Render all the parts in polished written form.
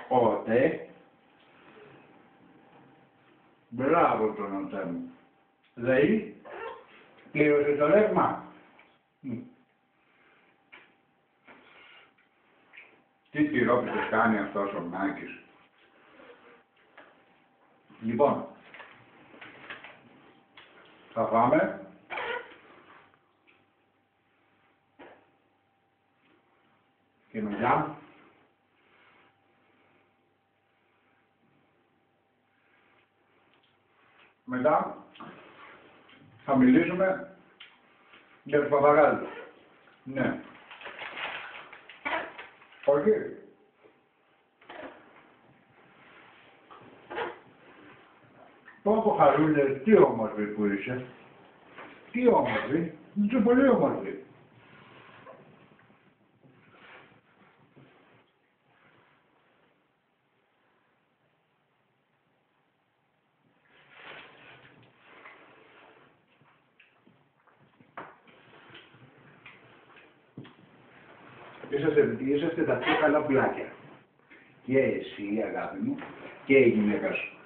ότε. Μπράβο τον οτέ μου. Δηλαδή, πλήρωσε το ρεύμα. Τι τυρόπιτες κάνει αυτός ο Μάκης. Λοιπόν, θα φάμε. Και μετά θα μιλήσουμε για τους παπαγάλους. Ναι. Όχι. Πόπο χαρούλε, τι όμορφη που είσαι. Τι όμορφη. Είσαι πολύ όμορφη. Είσαστε τα πιο καλά πλάκια. Και εσύ, αγάπη μου, και η γυναίκα σου.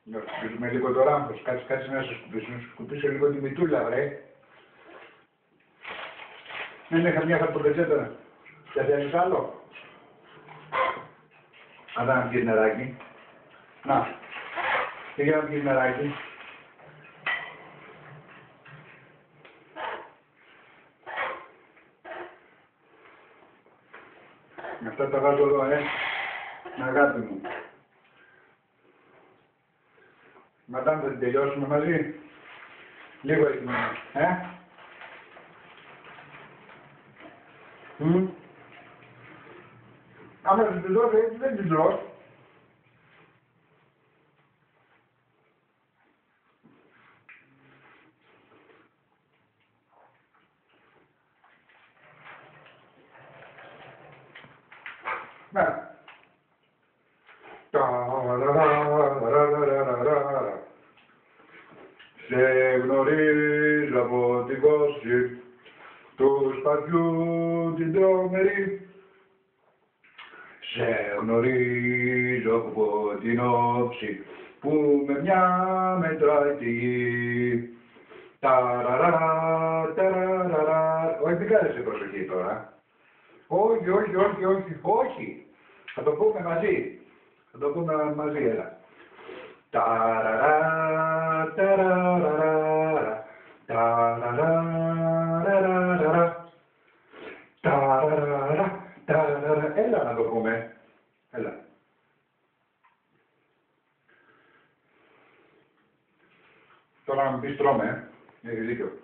Να σκουπίσουμε λίγο το ράμπος. Κάτσε να σε σκουπίσω λίγο τη μητούλα, βρε. Δεν είχα μια χαρτοπετσέτα. Και θέλεις άλλο. Αν να πιεις νεράκι. Να. Πήγε να πιεις νεράκι. Αυτά τα βάζω εδώ, αγάπη μου. Μετά θα την τελειώσουμε μαζί. Λίγο έτσι μόνο, Άμα δεν την δώσω έτσι δεν την τρως. Ναι. Σε γνωρίζω από την κόση του σπατιού την τρομερή. Σε γνωρίζω από την όψη που με μια μετράει τη γη. Ταραραρα, ταραραρα. Όχι, μην κάνεις προσοχή τώρα. Όχι. Θα το πούμε μαζί, έλα. Ταραρα, ταραραρα, ταραραρα, ταραραρα. Έλα να το πούμε. Έλα. Τώρα να μου πεις τρώμε, έχεις δίκιο.